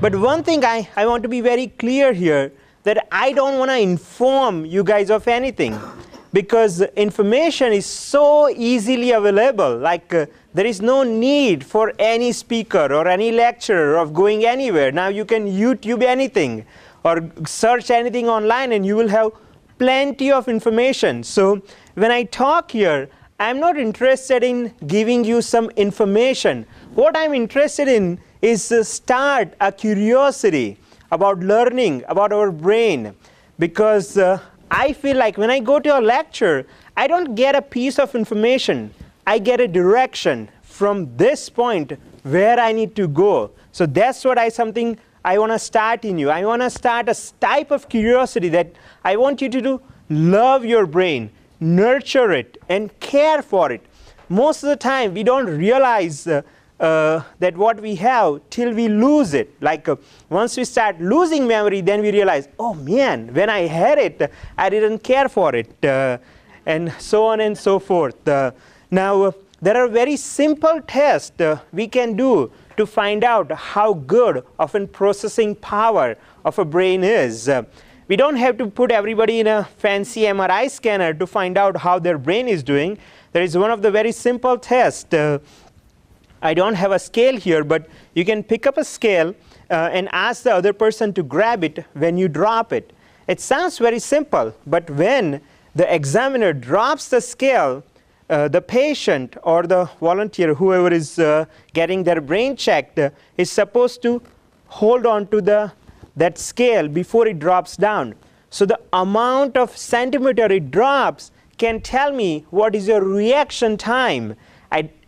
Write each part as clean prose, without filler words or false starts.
But one thing I want to be very clear here, that I don't want to inform you guys of anything, because information is so easily available. Like there is no need for any speaker or any lecturer of going anywhere. Now you can YouTube anything or search anything online and you will have plenty of information. So when I talk here, I'm not interested in giving you some information. What I'm interested in is start a curiosity about learning about our brain, because I feel like when I go to a lecture, I don't get a piece of information. I get a direction from this point where I need to go. So that's what something I want to start in you. I want to start a type of curiosity that I want you to do. Love your brain, nurture it, and care for it. Most of the time, we don't realize that what we have till we lose it. Like once we start losing memory, then we realize, oh man, when I had it, I didn't care for it, and so on and so forth. Now, there are very simple tests we can do to find out how good of a processing power of a brain is. We don't have to put everybody in a fancy MRI scanner to find out how their brain is doing. There is one of the very simple tests. I don't have a scale here, but you can pick up a scale and ask the other person to grab it when you drop it. It sounds very simple, but when the examiner drops the scale, the patient or the volunteer, whoever is getting their brain checked, is supposed to hold on to that scale before it drops down. So the amount of centimeter it drops can tell me what is your reaction time.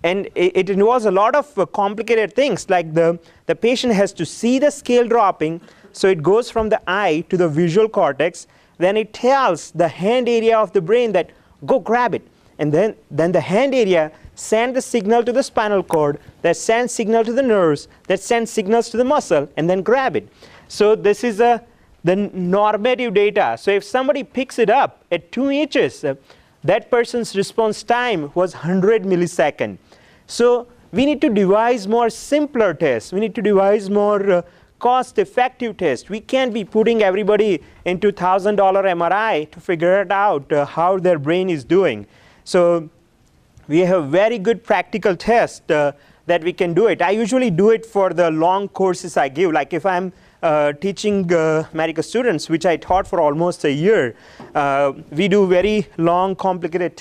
And it involves a lot of complicated things, like the patient has to see the scale dropping, so it goes from the eye to the visual cortex. Then it tells the hand area of the brain that, go grab it. And then the hand area sends the signal to the spinal cord, that sends signal to the nerves, that sends signals to the muscle, and then grab it. So this is the normative data. So if somebody picks it up at 2 inches, that person's response time was 100 milliseconds. So we need to devise more simpler tests. We need to devise more cost-effective tests. We can't be putting everybody into $1,000 MRI to figure it out how their brain is doing. So we have very good practical tests that we can do it. I usually do it for the long courses I give. Like if I'm teaching medical students, which I taught for almost a year, we do very long, complicated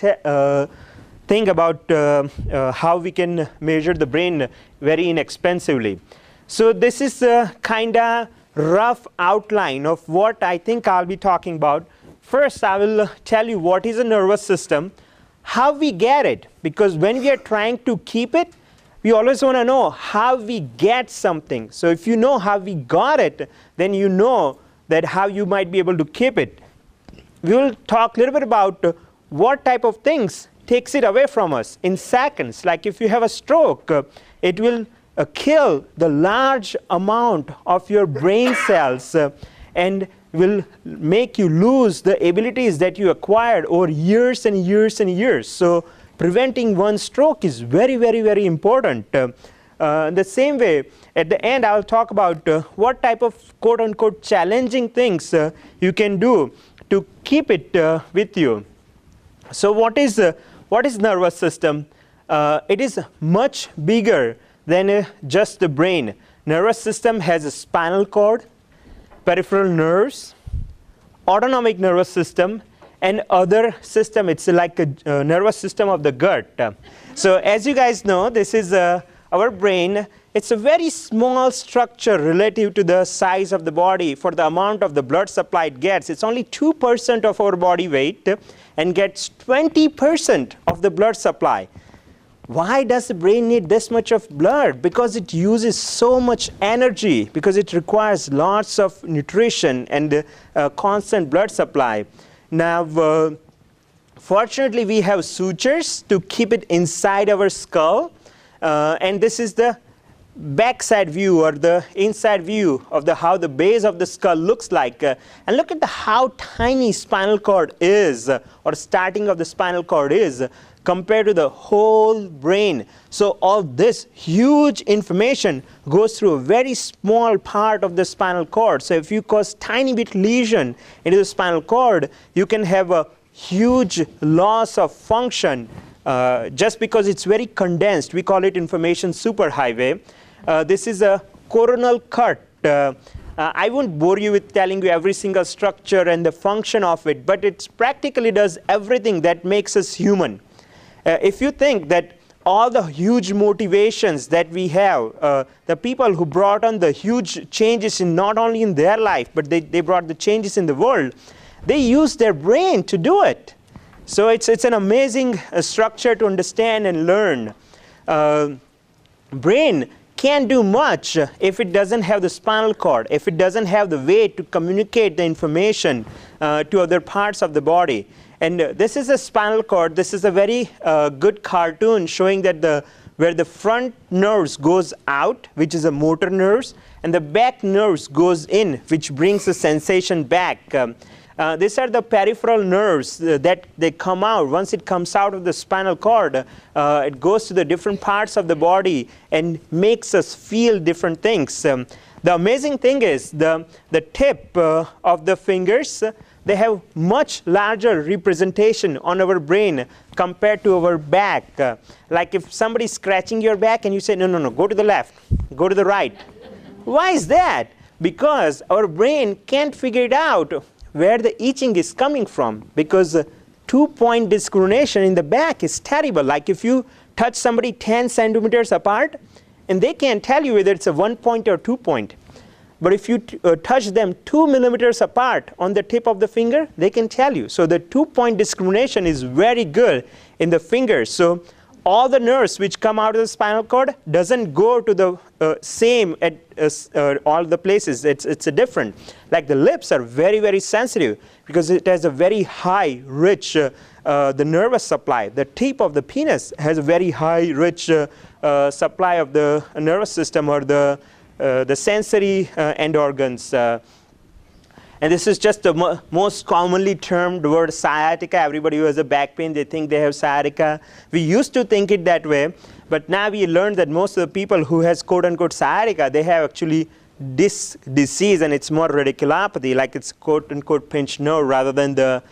thing about how we can measure the brain very inexpensively. So this is a kind of rough outline of what I think I'll be talking about. First, I will tell you what is a nervous system, how we get it, because when we are trying to keep it, we always want to know how we get something. So if you know how we got it, then you know that how you might be able to keep it. We will talk a little bit about what type of things takes it away from us in seconds. Like if you have a stroke, it will kill the large amount of your brain cells and will make you lose the abilities that you acquired over years and years and years. So preventing one stroke is very, very, very important. The same way, at the end, I'll talk about what type of quote-unquote challenging things you can do to keep it with you. So what is nervous system? It is much bigger than just the brain. Nervous system has a spinal cord, peripheral nerves, autonomic nervous system, and other system. It's like a nervous system of the gut. So as you guys know, this is our brain. It's a very small structure relative to the size of the body for the amount of the blood supply it gets. It's only 2% of our body weight and gets 20% of the blood supply. Why does the brain need this much of blood? Because it uses so much energy, because it requires lots of nutrition and constant blood supply. Now, fortunately, we have sutures to keep it inside our skull, and this is the backside view or the inside view of how the base of the skull looks like. And look at how tiny spinal cord is, or starting of the spinal cord is, compared to the whole brain. So all this huge information goes through a very small part of the spinal cord. So if you cause tiny bit lesion into the spinal cord, you can have a huge loss of function just because it's very condensed. We call it information superhighway. This is a coronal cut. I won't bore you with telling you every single structure and the function of it, but it practically does everything that makes us human. If you think that all the huge motivations that we have, the people who brought on the huge changes in not only in their life, but they brought the changes in the world, they used their brain to do it. So it's an amazing structure to understand and learn. Brain can't do much if it doesn't have the spinal cord, if it doesn't have the way to communicate the information to other parts of the body. And this is a spinal cord. This is a very good cartoon showing that where the front nerves goes out, which is the motor nerves, and the back nerves goes in, which brings the sensation back. These are the peripheral nerves that they come out. Once it comes out of the spinal cord, it goes to the different parts of the body and makes us feel different things. The amazing thing is the tip of the fingers, they have much larger representation on our brain compared to our back. Like if somebody's scratching your back and you say, no, no, no, go to the left, go to the right. Why is that? Because our brain can't figure it out where the itching is coming from, because 2-point discrimination in the back is terrible. Like if you touch somebody 10 centimeters apart, and they can't tell you whether it's a 1-point or 2-point. But if you touch them 2 millimeters apart on the tip of the finger, they can tell you. So the 2-point discrimination is very good in the fingers. So all the nerves which come out of the spinal cord doesn't go to the same at all the places. It's a different. Like the lips are very, very sensitive because it has a very high, rich the nervous supply. The tip of the penis has a very high, rich supply of the nervous system or the sensory end organs. And this is just the most commonly termed word, sciatica. Everybody who has a back pain, they think they have sciatica. We used to think it that way, but now we learned that most of the people who has quote-unquote sciatica, they have actually this disease, and it's more radiculopathy, like it's quote-unquote pinched nerve rather than the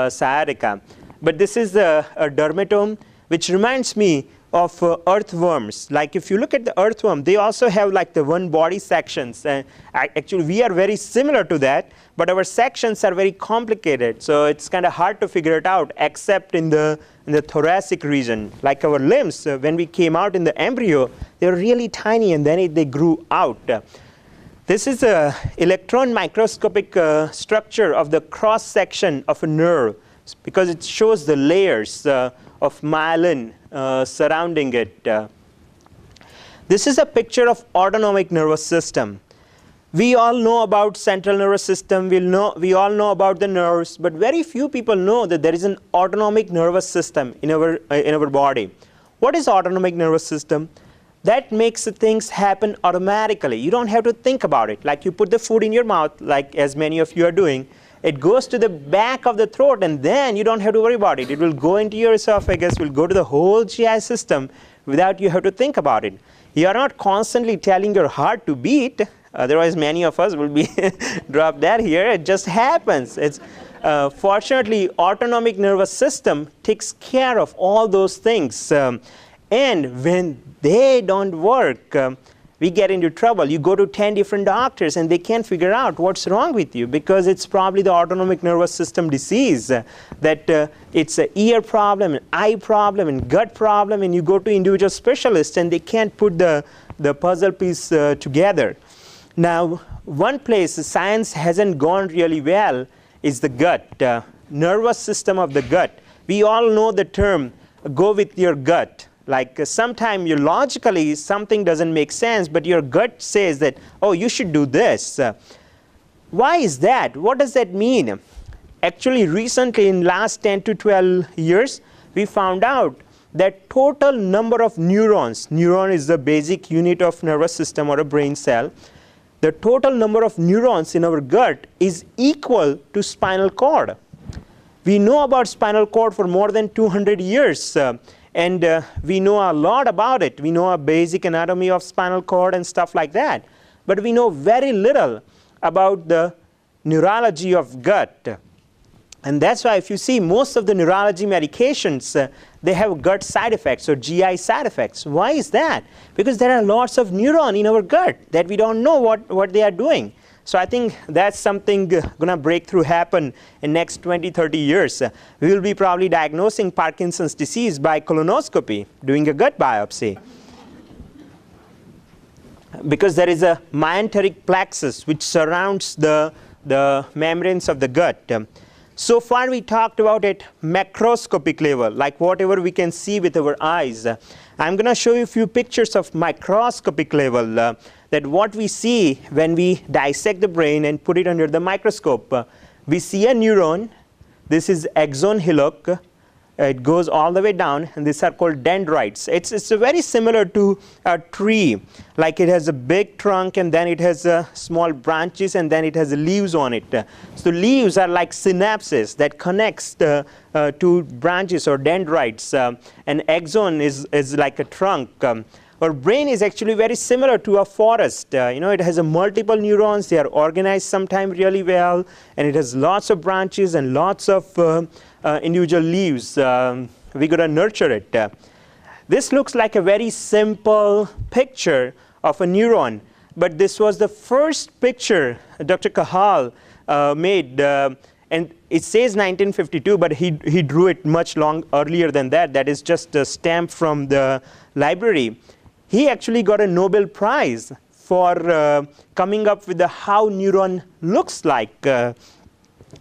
sciatica. But this is a dermatome, which reminds me of earthworms. Like if you look at the earthworm, they also have like the one body sections. And actually, we are very similar to that, but our sections are very complicated. So it's kind of hard to figure it out, except in the thoracic region. Like our limbs, when we came out in the embryo, they were really tiny, and then they grew out. This is an electron microscopic structure of the cross section of a nerve, because it shows the layers of myelin surrounding it. This is a picture of autonomic nervous system. We all know about central nervous system. We all know about the nerves, but very few people know that there is an autonomic nervous system in our body. What is autonomic nervous system? That makes things happen automatically. You don't have to think about it. Like you put the food in your mouth, like as many of you are doing. It goes to the back of the throat, and then you don't have to worry about it. It will go into your esophagus, will go to the whole GI system without you have to think about it. You are not constantly telling your heart to beat. Otherwise, many of us will be drop that here. It just happens. It's fortunately, autonomic nervous system takes care of all those things. And when they don't work, we get into trouble. You go to 10 different doctors and they can't figure out what's wrong with you, because it's probably the autonomic nervous system disease, that it's an ear problem, an eye problem, and gut problem, and you go to individual specialists and they can't put the puzzle piece together. Now, one place science hasn't gone really well is the gut, nervous system of the gut. We all know the term, go with your gut. Like sometimes logically something doesn't make sense, but your gut says that, oh, you should do this. Why is that? What does that mean? Actually, recently in last 10 to 12 years, we found out that total number of neurons, neuron is the basic unit of nervous system or a brain cell, the total number of neurons in our gut is equal to spinal cord. We know about spinal cord for more than 200 years. And we know a lot about it. We know a basic anatomy of spinal cord and stuff like that. But we know very little about the neurology of gut. And that's why if you see most of the neurology medications, they have gut side effects or GI side effects. Why is that? Because there are lots of neurons in our gut that we don't know what they are doing. So I think that's something going to break through happen in next 20, 30 years. We will be probably diagnosing Parkinson's disease by colonoscopy, doing a gut biopsy. Because there is a myenteric plexus which surrounds the membranes of the gut. So far we talked about it macroscopic level, like whatever we can see with our eyes. I'm going to show you a few pictures of microscopic level, that what we see when we dissect the brain and put it under the microscope. We see a neuron. This is axon hillock. It goes all the way down, and these are called dendrites. It's very similar to a tree, like it has a big trunk, and then it has small branches, and then it has leaves on it. So leaves are like synapses that connects to branches or dendrites, and axon is like a trunk. Our brain is actually very similar to a forest. It has multiple neurons. They are organized sometimes really well, and it has lots of branches and lots of individual leaves. We got to nurture it. This looks like a very simple picture of a neuron, but this was the first picture Dr. Kahal made, and it says 1952, but he drew it much earlier than that. That is just a stamp from the library. He actually got a Nobel Prize for coming up with how neuron looks like.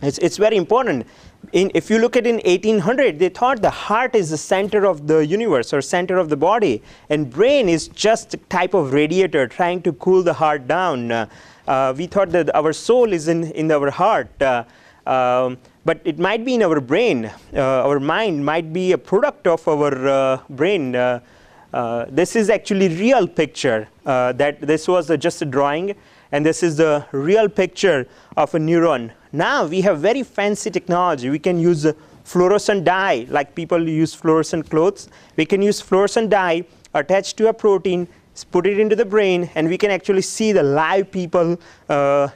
It's very important. If you look at in 1800, they thought the heart is the center of the universe or center of the body, and brain is just a type of radiator trying to cool the heart down. We thought that our soul is in our heart, but it might be in our brain. Our mind might be a product of our brain. This is actually real picture. That this was just a drawing, and this is the real picture of a neuron. Now we have very fancy technology. We can use fluorescent dye, like people use fluorescent clothes. We can use fluorescent dye attached to a protein, put it into the brain, and we can actually see the live people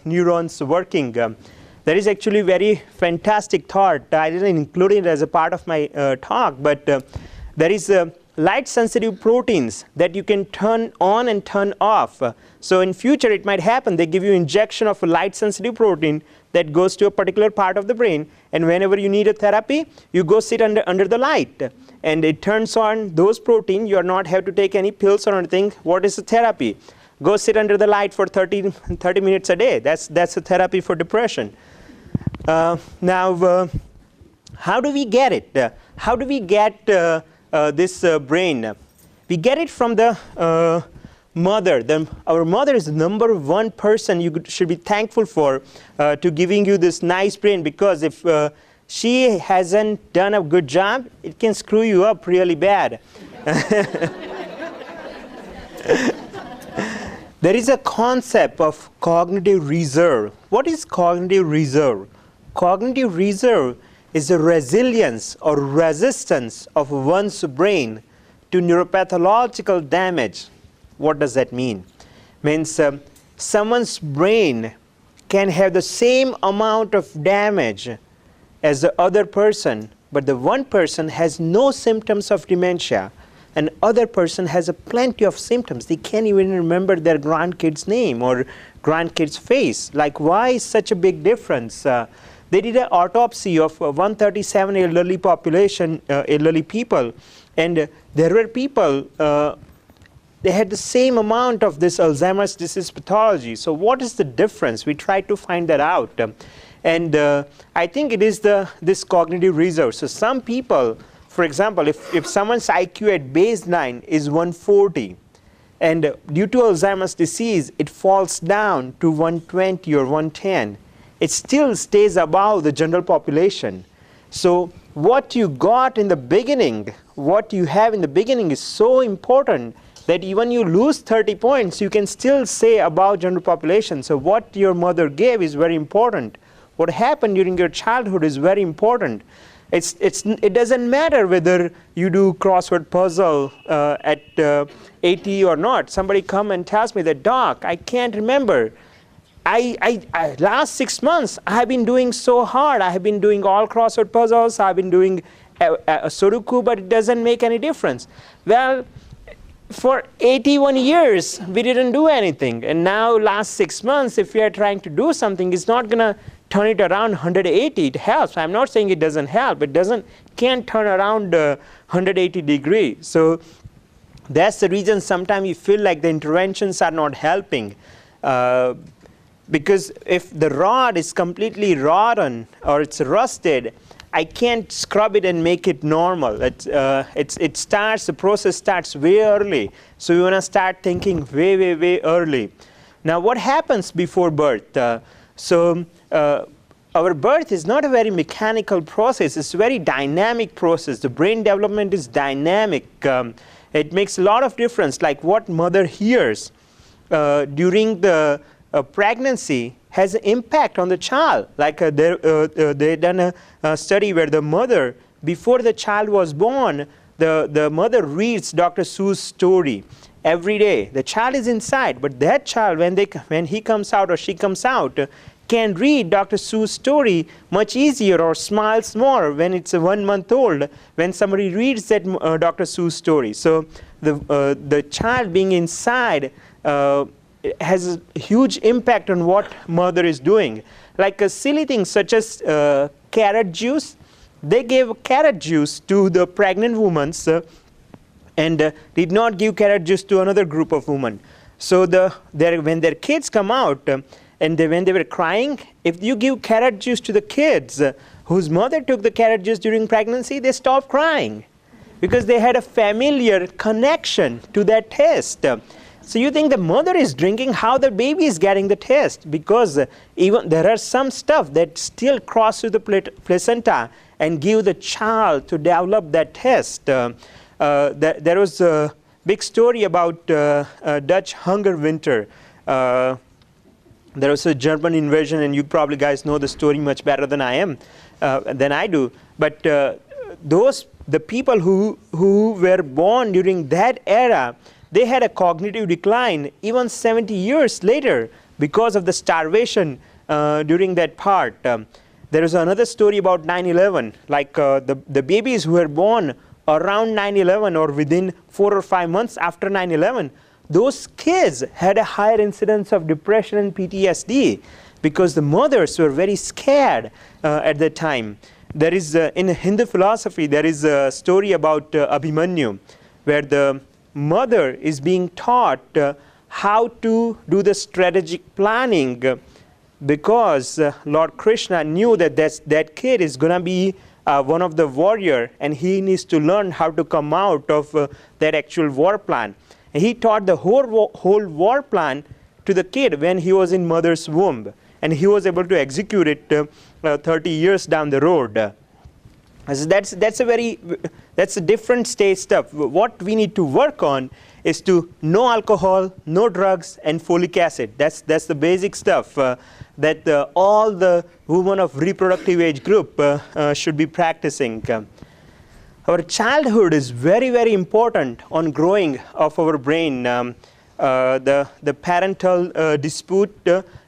neurons working. There is actually very fantastic thought. I didn't include it as a part of my talk, but there is light sensitive proteins that you can turn on and turn off. So in future it might happen, they give you injection of a light sensitive protein that goes to a particular part of the brain, and whenever you need a therapy, you go sit under the light, and it turns on those protein. You are not have to take any pills or anything. What is the therapy? Go sit under the light for 30 minutes a day. That's a therapy for depression. Now, how do we get it? How do we get this brain? We get it from the mother. Our mother is the number one person you should be thankful for to giving you this nice brain, because if she hasn't done a good job, it can screw you up really bad. There is a concept of cognitive reserve. What is cognitive reserve? Cognitive reserve is a resilience or resistance of one's brain to neuropathological damage. What does that mean? Means someone's brain can have the same amount of damage as the other person, but the one person has no symptoms of dementia, and other person has a plenty of symptoms. They can't even remember their grandkid's name or grandkid's face. Like, why is such a big difference? They did an autopsy of 137 elderly population, elderly people, and there were people, they had the same amount of this Alzheimer's disease pathology. So what is the difference? We tried to find that out. And I think it is this cognitive reserve. So some people, for example, if someone's IQ at baseline is 140, and due to Alzheimer's disease, it falls down to 120 or 110, it still stays above the general population. So what you got in the beginning, what you have in the beginning is so important that even you lose 30 points, you can still say above general population. So what your mother gave is very important. what happened during your childhood is very important. It doesn't matter whether you do crossword puzzle at 80 or not. Somebody come and tells me that, Doc, I can't remember. Last 6 months, I have been doing so hard. I have been doing all crossword puzzles. I've been doing a Sudoku, but it doesn't make any difference. Well, for 81 years, we didn't do anything. And now, last 6 months, if we are trying to do something, it's not going to turn it around 180. It helps. I'm not saying it doesn't help. It can't turn around 180 degrees. So that's the reason sometimes you feel like the interventions are not helping. Because if the rod is completely rotten or it's rusted, I can't scrub it and make it normal. The process starts way early. So you want to start thinking way, way early. Now, what happens before birth? Our birth is not a very mechanical process. It's a very dynamic process. The brain development is dynamic. It makes a lot of difference. Like what mother hears during the pregnancy has an impact on the child. Like they done a study where the mother, before the child was born, the mother reads Dr. Seuss' story every day. The child is inside, but that child, when he comes out or she comes out, can read Dr. Seuss' story much easier or smiles more when it's 1 month old when somebody reads that Dr. Seuss story. So the child being inside has a huge impact on what mother is doing. Like a silly thing such as carrot juice. They gave carrot juice to the pregnant women and did not give carrot juice to another group of women. So when their kids come out and when they were crying, if you give carrot juice to the kids whose mother took the carrot juice during pregnancy, they stopped crying because they had a familiar connection to that taste. So you think the mother is drinking, how the baby is getting the taste, because even there are some stuff that still cross through the placenta and give the child to develop that taste. There was a big story about Dutch hunger winter. There was a German invasion, and you probably guys know the story much better than I do. But the people who were born during that era, they had a cognitive decline even 70 years later because of the starvation during that part. There is another story about 9/11, like the babies who were born around 9/11 or within 4 or 5 months after 9/11, those kids had a higher incidence of depression and PTSD because the mothers were very scared at the time. There is, in Hindu philosophy, there is a story about Abhimanyu, where the mother is being taught how to do the strategic planning because Lord Krishna knew that that kid is going to be one of the warrior, and he needs to learn how to come out of that actual war plan. And he taught the whole war plan to the kid when he was in mother's womb, and he was able to execute it 30 years down the road. So that's a different stage stuff. What we need to work on is to no alcohol, no drugs, and folic acid. That's the basic stuff that all the women of reproductive age group should be practicing. Our childhood is very, very important on growing of our brain. The parental dispute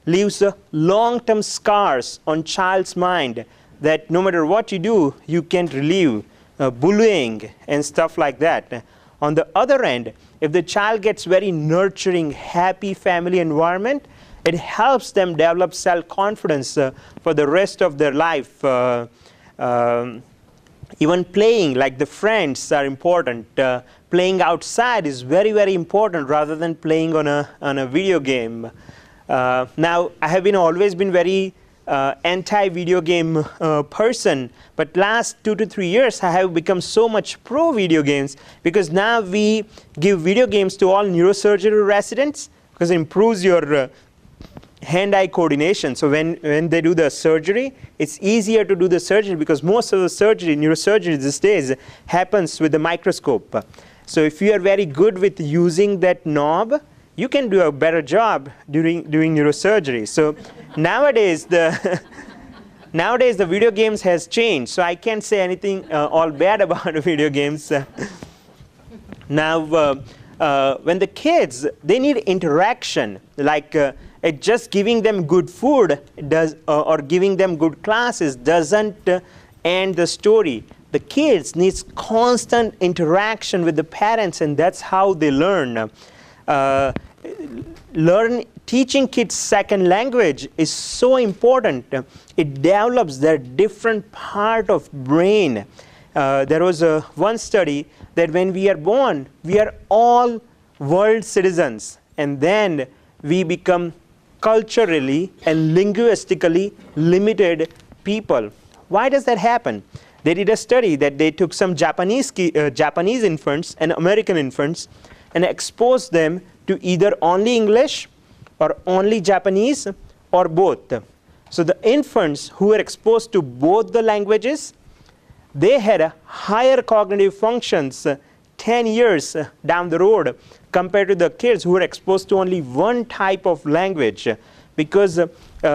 leaves long-term scars on child's mind that no matter what you do, you can't relieve. Bullying and stuff like that. On the other end, if the child gets very nurturing, happy family environment, it helps them develop self-confidence for the rest of their life. Even playing, like the friends, are important. Playing outside is very, very important rather than playing on a video game. Now, I have always been very anti-video game person, but last 2 to 3 years I have become so much pro video games because now we give video games to all neurosurgery residents because it improves your hand-eye coordination. So when they do the surgery, it's easier to do the surgery because most of the surgery, neurosurgery these days, happens with the microscope. So if you are very good with using that knob, you can do a better job doing neurosurgery. So nowadays Nowadays, the video games has changed, so I can't say anything all bad about video games. Now, when the kids, they need interaction, like just giving them good food or giving them good classes doesn't end the story. The kids needs constant interaction with the parents, and that's how they learn. Teaching kids second language is so important. It develops their different part of brain. There was one study that when we are born, we are all world citizens, and then we become culturally and linguistically limited people. Why does that happen? They did a study that they took some Japanese infants and American infants and exposed them to either only English or only Japanese or both. So the infants who were exposed to both the languages, they had higher cognitive functions 10 years down the road compared to the kids who were exposed to only one type of language. Because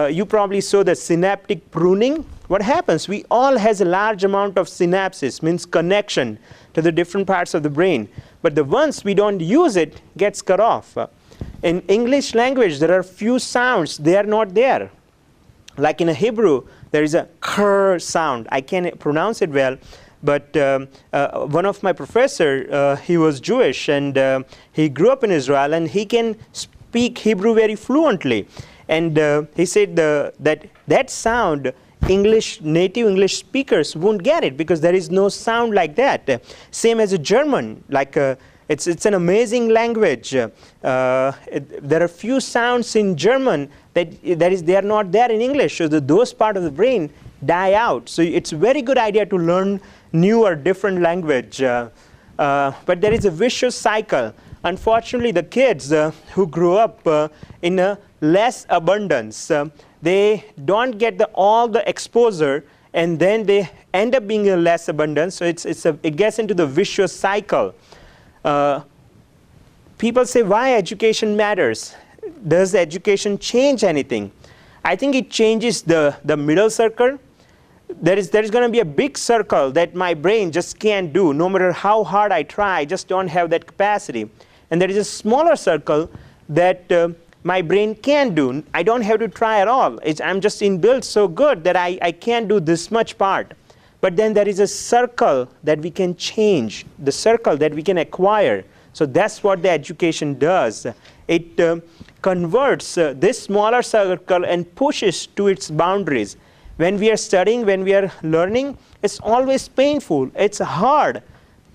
you probably saw the synaptic pruning. What happens? We all has a large amount of synapses, means connection to the different parts of the brain. But the ones we don't use it gets cut off. In English language, there are few sounds. They are not there. Like in a Hebrew, there is a kr sound. I can't pronounce it well. But one of my professor, he was Jewish, and he grew up in Israel, and he can speak Hebrew very fluently. And he said that sound, native English speakers won't get it because there is no sound like that. Same as a German, like it's an amazing language. There are few sounds in German they are not there in English, so those part of the brain die out. So it's a very good idea to learn new or different language. But there is a vicious cycle. Unfortunately, the kids who grew up in a less abundance, they don't get all the exposure, and then they end up being in less abundance. So it gets into the vicious cycle. People say, why education matters? Does education change anything? I think it changes the middle circle. There is going to be a big circle that my brain just can't do. No matter how hard I try, I just don't have that capacity. And there is a smaller circle that my brain can do. I don't have to try at all. I'm just inbuilt so good that I can't do this much part. But then there is a circle that we can change, the circle that we can acquire. So that's what the education does. It converts this smaller circle and pushes to its boundaries. When we are studying, when we are learning, it's always painful. It's hard.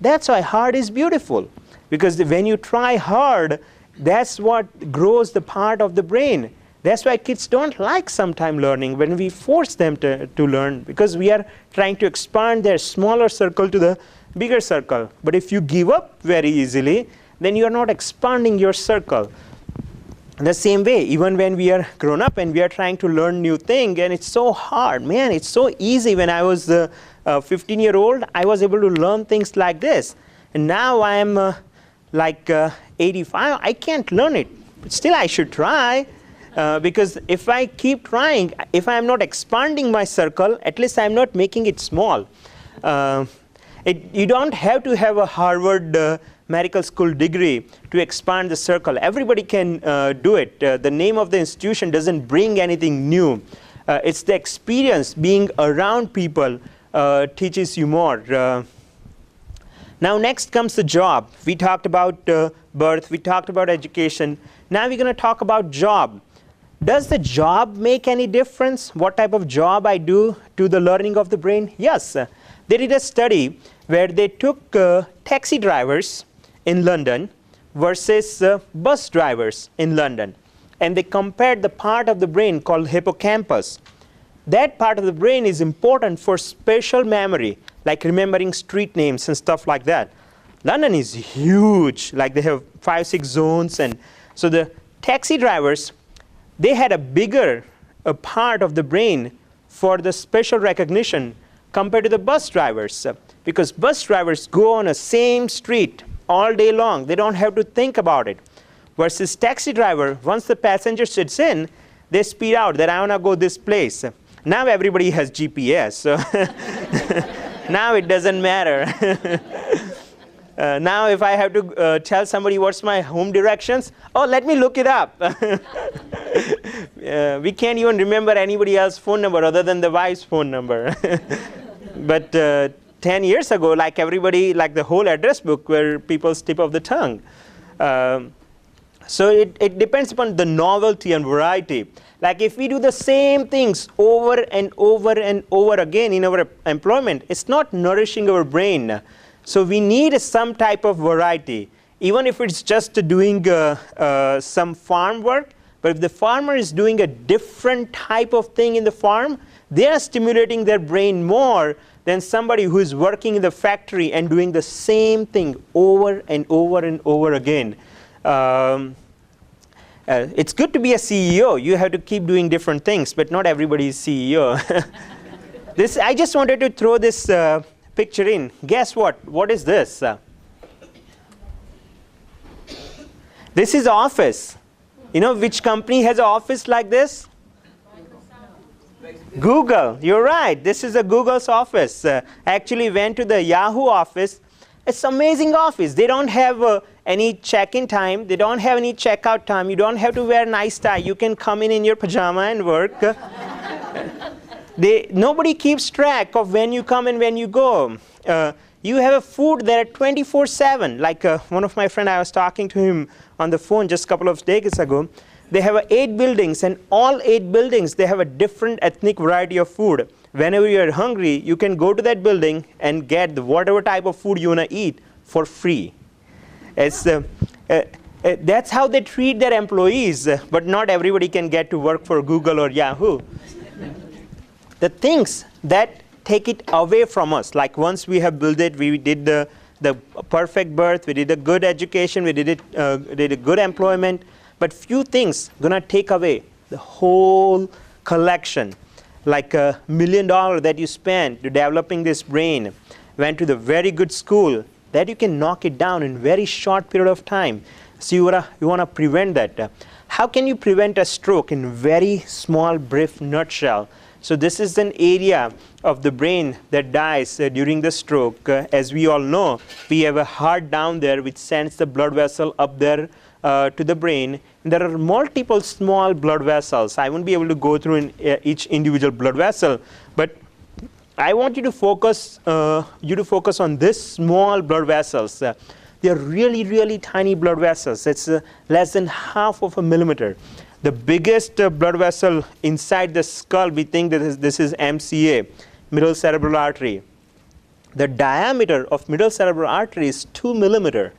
That's why hard is beautiful. Because when you try hard, that's what grows the part of the brain. That's why kids don't like sometime learning when we force them to learn, because we are trying to expand their smaller circle to the bigger circle. But if you give up very easily, then you are not expanding your circle. The same way, even when we are grown up and we are trying to learn new thing, and it's so hard. Man, it's so easy. When I was 15-year-old, I was able to learn things like this. And now I am like 85, I can't learn it. But still, I should try. Because if I keep trying, if I'm not expanding my circle, at least I'm not making it small. You don't have to have a Harvard medical school degree to expand the circle. Everybody can do it. The name of the institution doesn't bring anything new. It's the experience being around people teaches you more. Now next comes the job. We talked about birth, we talked about education. Now we're going to talk about job. Does the job make any difference? What type of job I do to the learning of the brain? Yes. They did a study where they took taxi drivers in London versus bus drivers in London. And they compared the part of the brain called hippocampus. That part of the brain is important for spatial memory, like remembering street names and stuff like that. London is huge, like they have 5-6 zones. And so the taxi drivers, they had a bigger part of the brain for the spatial recognition compared to the bus drivers. Because bus drivers go on a same street all day long. They don't have to think about it. Versus taxi driver, once the passenger sits in, they speed out that I want to go this place. Now everybody has GPS, so now it doesn't matter. Now if I have to tell somebody what's my home directions, oh, let me look it up. We can't even remember anybody else's phone number other than the wife's phone number. But 10 years ago, like everybody, like the whole address book were people's tip of the tongue. So it depends upon the novelty and variety. Like if we do the same things over and over and over again in our employment, it's not nourishing our brain. So we need some type of variety, even if it's just doing some farm work. But if the farmer is doing a different type of thing in the farm, they are stimulating their brain more than somebody who is working in the factory and doing the same thing over and over and over again. It's good to be a CEO. You have to keep doing different things, but not everybody is CEO. I just wanted to throw this picture in. Guess what? What is this? This is office. You know which company has an office like this? Google. You're right. This is a Google's office. I actually went to the Yahoo office. It's an amazing office. They don't have any check-in time. They don't have any check-out time. You don't have to wear a nice tie. You can come in your pajama and work. Nobody keeps track of when you come and when you go. You have a food there 24/7. Like one of my friends, I was talking to him on the phone just a couple of days ago. They have 8 buildings, and all 8 buildings, they have a different ethnic variety of food. Whenever you're hungry, you can go to that building and get whatever type of food you want to eat for free. That's how they treat their employees, but not everybody can get to work for Google or Yahoo. The things that take it away from us, like once we have built it, we did the perfect birth, we did a good education, we did a good employment, but few things gonna take away the whole collection. Like $1 million that you spent to developing this brain, went to the very good school, that you can knock it down in very short period of time. So you wanna prevent that. How can you prevent a stroke in very small, brief nutshell? So this is an area of the brain that dies during the stroke. As we all know, we have a heart down there which sends the blood vessel up there to the brain. And there are multiple small blood vessels. I won't be able to go through each individual blood vessel, but I want you to focus on this small blood vessels. They are really, really tiny blood vessels. It's less than half of a millimeter. The biggest blood vessel inside the skull, we think that this is MCA, middle cerebral artery. The diameter of middle cerebral artery is 2 millimeter.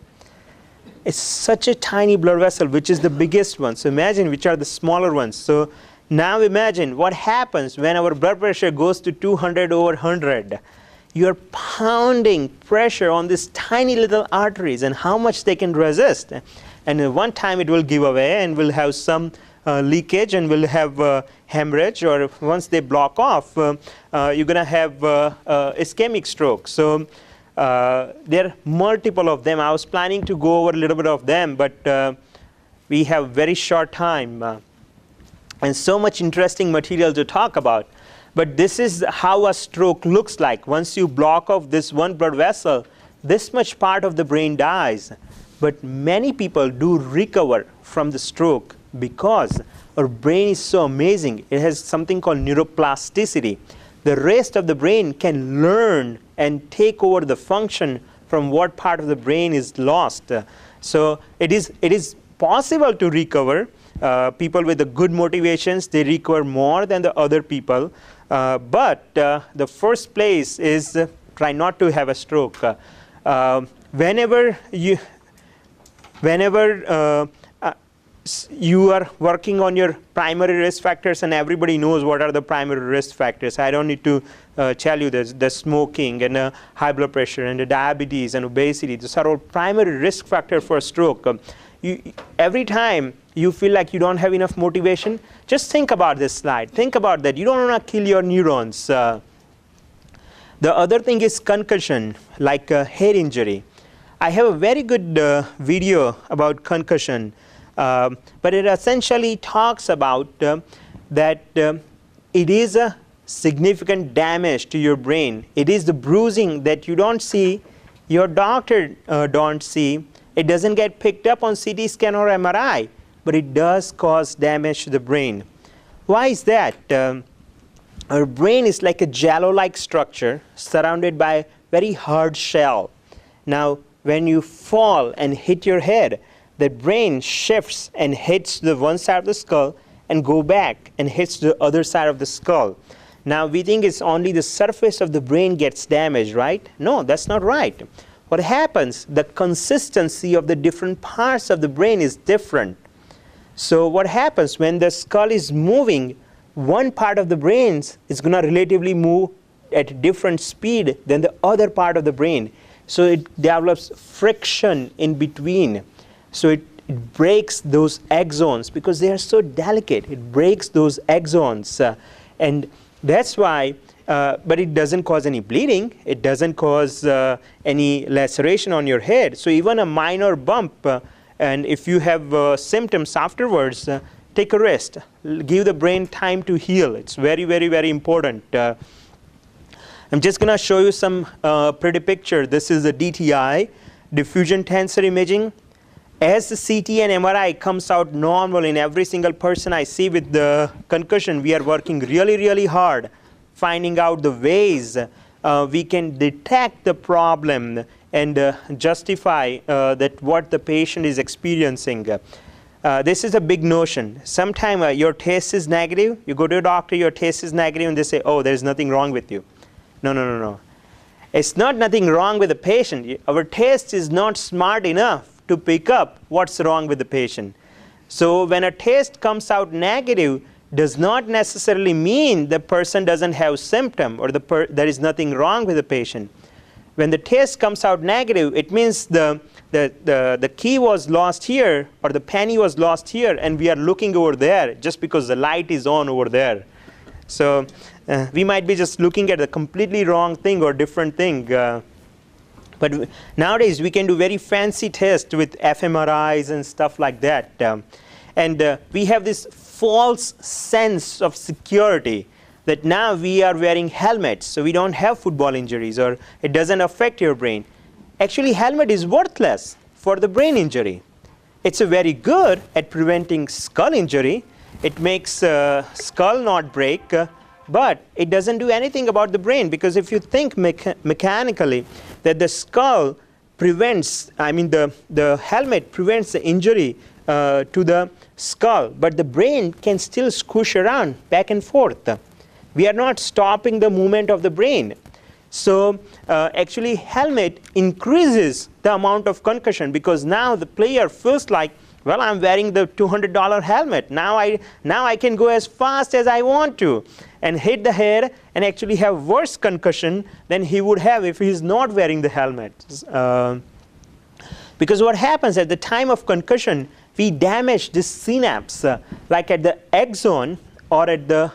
It's such a tiny blood vessel, which is the biggest one. So imagine which are the smaller ones. So now imagine what happens when our blood pressure goes to 200/100. You're pounding pressure on these tiny little arteries and how much they can resist. And at one time it will give away and will have some leakage and will have hemorrhage, or once they block off, you're going to have ischemic stroke. So there are multiple of them. I was planning to go over a little bit of them, but we have very short time and so much interesting material to talk about. But this is how a stroke looks like. Once you block off this one blood vessel, this much part of the brain dies. But many people do recover from the stroke because our brain is so amazing. It has something called neuroplasticity. The rest of the brain can learn and take over the function from what part of the brain is lost. So it is possible to recover. People with the good motivations, they recover more than the other people. But the first place is try not to have a stroke. Whenever you are working on your primary risk factors, and everybody knows what are the primary risk factors. I don't need to tell you this. The smoking and high blood pressure and the diabetes and obesity. These are all primary risk factors for stroke. Every time you feel like you don't have enough motivation, just think about this slide. Think about that. You don't want to kill your neurons. The other thing is concussion, like head injury. I have a very good video about concussion, but it essentially talks about that it is significant damage to your brain. It is the bruising that you don't see, your doctor don't see. It doesn't get picked up on CT scan or MRI, but it does cause damage to the brain. Why is that? Our brain is like a jello-like structure surrounded by a very hard shell. Now, when you fall and hit your head, the brain shifts and hits the one side of the skull and go back and hits the other side of the skull. Now, we think it's only the surface of the brain gets damaged, right? No, that's not right. What happens, the consistency of the different parts of the brain is different. So what happens when the skull is moving, one part of the brain is going to relatively move at a different speed than the other part of the brain. So it develops friction in between. So it breaks those axons because they are so delicate. It breaks those axons. And that's why, but it doesn't cause any bleeding. It doesn't cause any laceration on your head. So even a minor bump, and if you have symptoms afterwards, take a rest. Give the brain time to heal. It's very, very, very important. I'm just going to show you some pretty picture. This is the DTI, diffusion tensor imaging. As the CT and MRI comes out normal in every single person I see with the concussion, we are working really, really hard finding out the ways we can detect the problem and justify that what the patient is experiencing. This is a big notion. Sometimes your test is negative. You go to a doctor, your test is negative, and they say, oh, there's nothing wrong with you. No. It's not nothing wrong with the patient. Our test is not smart enough to pick up what's wrong with the patient. So when a test comes out negative, does not necessarily mean the person doesn't have symptom or there is nothing wrong with the patient. When the test comes out negative, it means the key was lost here or the penny was lost here, and we are looking over there just because the light is on over there. So we might be just looking at a completely wrong thing or different thing. But nowadays we can do very fancy tests with fMRIs and stuff like that. And we have this false sense of security that now we are wearing helmets, so we don't have football injuries or it doesn't affect your brain. Actually, helmet is worthless for the brain injury. It's very good at preventing skull injury. It makes skull not break, but it doesn't do anything about the brain, because if you think mechanically that the skull prevents, the helmet prevents the injury to the skull, but the brain can still squish around back and forth. We are not stopping the movement of the brain. So actually helmet increases the amount of concussion, because now the player feels like, well, I'm wearing the $200 helmet. Now I can go as fast as I want to and hit the head and actually have worse concussion than he would have if he's not wearing the helmet. Because what happens at the time of concussion, we damage this synapse. Like at the axon or at the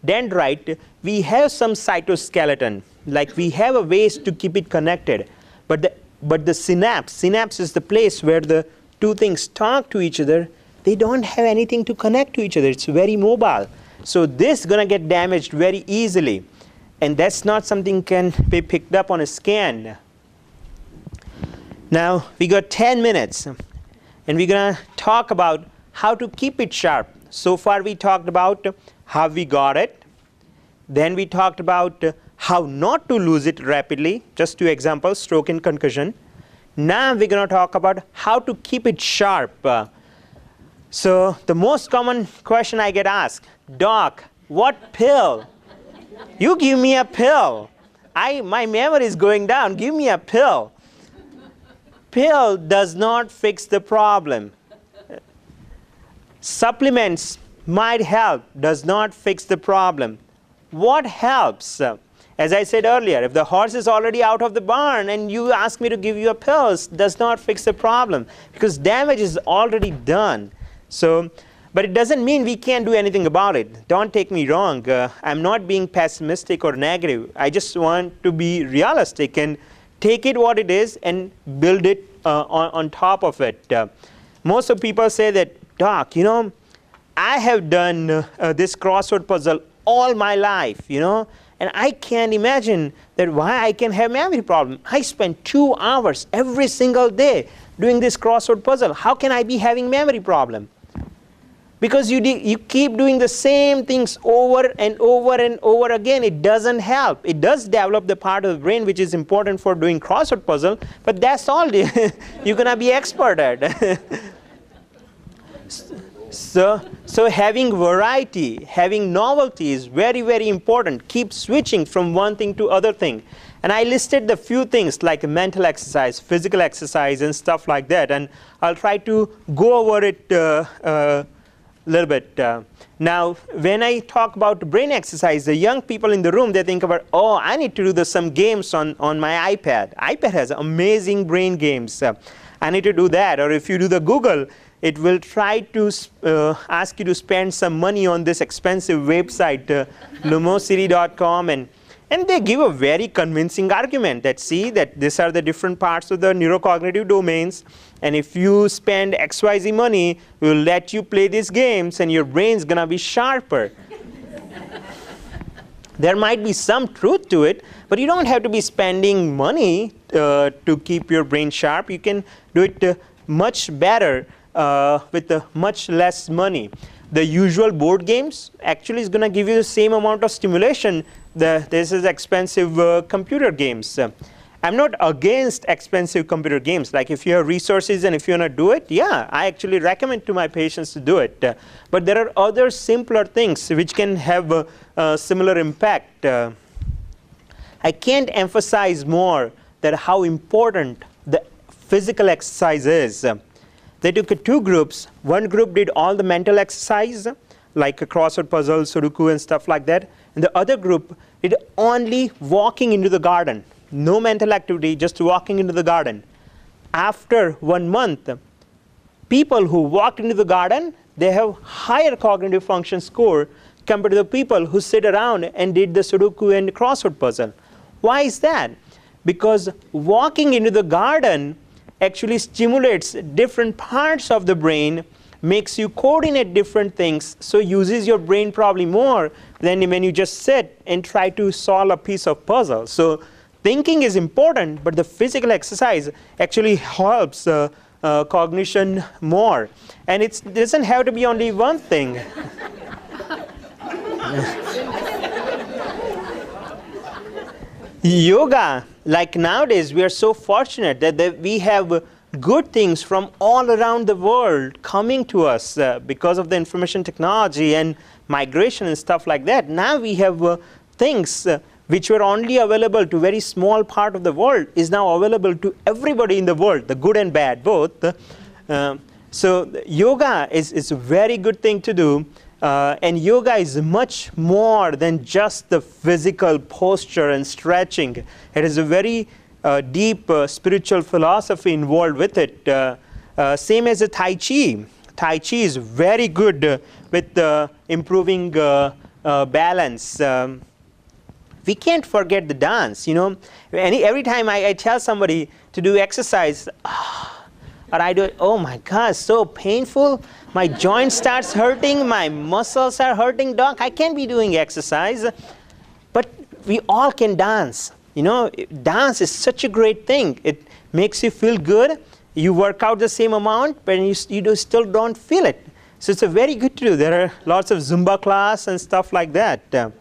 dendrite, we have some cytoskeleton. Like we have a ways to keep it connected. But the synapse is the place where the two things talk to each other. They don't have anything to connect to each other. It's very mobile. So this is going to get damaged very easily. And that's not something can be picked up on a scan. Now, we got 10 minutes. And we're going to talk about how to keep it sharp. So far, we talked about how we got it. Then we talked about how not to lose it rapidly. Just 2 examples, stroke and concussion. Now we're going to talk about how to keep it sharp. So the most common question I get asked, Doc, what pill? You give me a pill. My memory is going down. Give me a pill. Pill does not fix the problem. Supplements might help, does not fix the problem. What helps? As I said earlier, if the horse is already out of the barn and you ask me to give you a pill, does not fix the problem, because damage is already done. So, but it doesn't mean we can't do anything about it. Don't take me wrong. I'm not being pessimistic or negative. I just want to be realistic and take it what it is and build it on top of it. Most of people say that, Doc, I have done this crossword puzzle all my life, and I can't imagine that why I can have memory problem. I spend 2 hours every single day doing this crossword puzzle. How can I be having memory problem? Because you keep doing the same things over and over and over again. It doesn't help. It does develop the part of the brain which is important for doing crossword puzzle, but that's all you're gonna be expert at. So having variety, having novelty is very, very important. Keep switching from one thing to other thing. And I listed the few things like mental exercise, physical exercise, and stuff like that. And I'll try to go over it a little bit. Now, when I talk about brain exercise, the young people in the room, they think about, oh, I need to do some games on my iPad. iPad has amazing brain games. I need to do that. Or if you do the Google, it will try to ask you to spend some money on this expensive website, lumosity.com, and they give a very convincing argument that, see, that these are the different parts of the neurocognitive domains, and if you spend XYZ money, we will let you play these games, and your brain's going to be sharper. There might be some truth to it, but you don't have to be spending money to keep your brain sharp. You can do it much better with much less money. The usual board games actually is going to give you the same amount of stimulation. This is expensive computer games. I'm not against expensive computer games. Like if you have resources and if you want to do it, yeah, I actually recommend to my patients to do it. But there are other simpler things which can have a similar impact. I can't emphasize more that how important the physical exercise is. They took 2 groups. One group did all the mental exercise, like a crossword puzzle, Sudoku, and stuff like that. And the other group did only walking into the garden. No mental activity, just walking into the garden. After 1 month, people who walked into the garden, they have higher cognitive function score compared to the people who sit around and did the Sudoku and crossword puzzle. Why is that? Because walking into the garden actually stimulates different parts of the brain, makes you coordinate different things, so uses your brain probably more than when you just sit and try to solve a piece of puzzle. So thinking is important, but the physical exercise actually helps cognition more. And it doesn't have to be only one thing. Yoga, like nowadays, we are so fortunate that we have good things from all around the world coming to us because of the information technology and migration and stuff like that. Now we have things which were only available to very small part of the world is now available to everybody in the world, the good and bad both. So yoga is a very good thing to do. And yoga is much more than just the physical posture and stretching. It is a very deep spiritual philosophy involved with it. Same as the Tai Chi. Tai Chi is very good with improving balance. We can't forget the dance, Every time I tell somebody to do exercise, or I do it, oh my God, so painful. My joint starts hurting, my muscles are hurting, doc. I can't be doing exercise. But we all can dance. Dance is such a great thing. It makes you feel good. You work out the same amount, but you still don't feel it. So it's a very good to do. There are lots of Zumba class and stuff like that.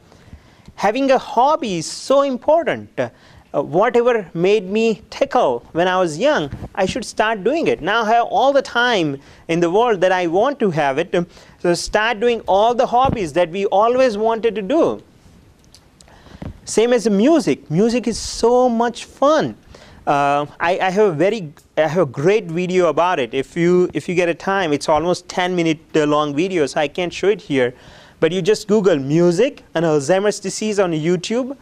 Having a hobby is so important. Whatever made me tickle when I was young, I should start doing it. Now I have all the time in the world that I want to have it. So start doing all the hobbies that we always wanted to do. Same as music. Music is so much fun. I have a great video about it. If you get a time, it's almost 10-minute long video, so I can't show it here. But you just Google music and Alzheimer's disease on YouTube.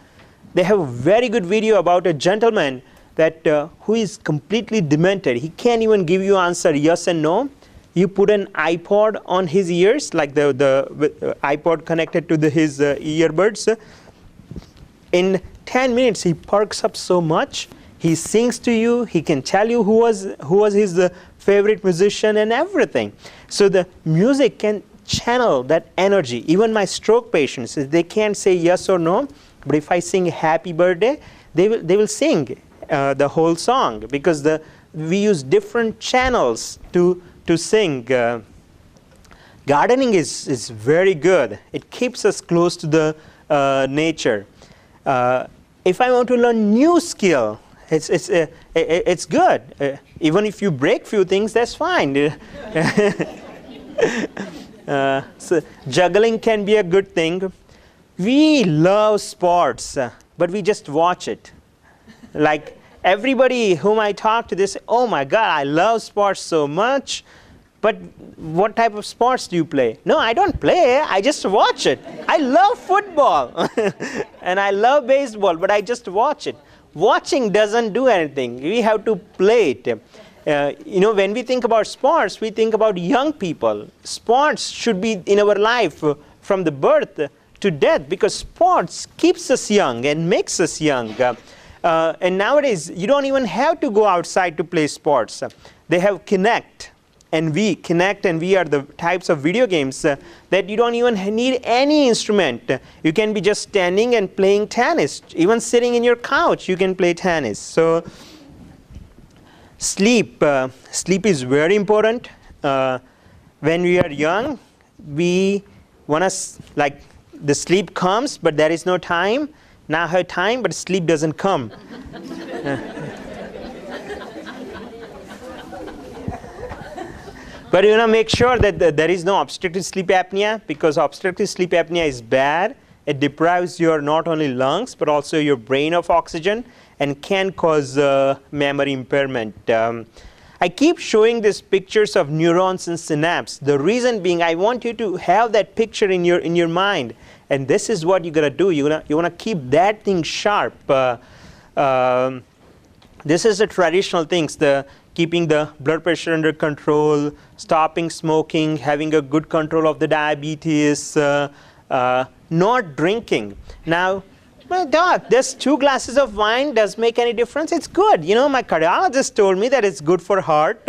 They have a very good video about a gentleman that who is completely demented. He can't even give you answer yes and no. You put an iPod on his ears, like the iPod connected to his earbuds. In 10 minutes, he perks up so much. He sings to you. He can tell you who was his favorite musician and everything. So the music can channel that energy. Even my stroke patients, they can't say yes or no, but if I sing happy birthday, they will sing the whole song, because we use different channels to sing. Gardening is very good. It keeps us close to the nature. If I want to learn new skill, it's good. Even if you break few things, that's fine. So juggling can be a good thing. We love sports, but we just watch it. Like everybody whom I talk to, they say, "Oh my God, I love sports so much." But what type of sports do you play? No, I don't play. I just watch it. I love football and I love baseball, but I just watch it. Watching doesn't do anything. We have to play it. When we think about sports, we think about young people. Sports should be in our life from the birth to death, because sports keeps us young and makes us young. And nowadays, you don't even have to go outside to play sports. They have Kinect and Wii. Kinect and Wii are the types of video games that you don't even need any instrument. You can be just standing and playing tennis. Even sitting in your couch, you can play tennis. So sleep is very important. When we are young, we want to, like, the sleep comes, but there is no time. Now I have time, but sleep doesn't come. But make sure that there is no obstructive sleep apnea, because obstructive sleep apnea is bad. It deprives your not only lungs, but also your brain of oxygen, and can cause memory impairment. I keep showing these pictures of neurons and synapse. The reason being, I want you to have that picture in your mind, and this is what you're gonna do. You want to keep that thing sharp. This is the traditional things: keeping the blood pressure under control, stopping smoking, having a good control of the diabetes, not drinking. Now, well, doc, this 2 glasses of wine does make any difference? It's good. My cardiologist told me that it's good for heart.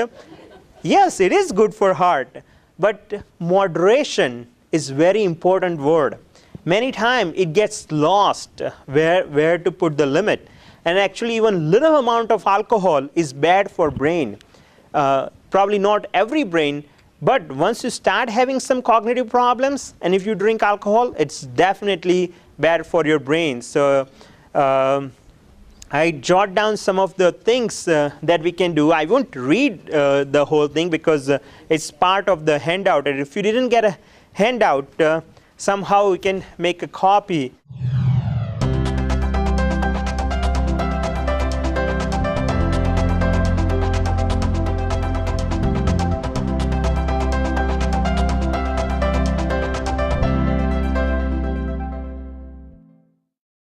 Yes, it is good for heart. But moderation is very important word. Many times it gets lost where to put the limit. And actually, even little amount of alcohol is bad for brain. Probably not every brain, but once you start having some cognitive problems, and if you drink alcohol, it's definitely bad for your brain. So I jot down some of the things that we can do. I won't read the whole thing, because it's part of the handout. And if you didn't get a handout, somehow we can make a copy.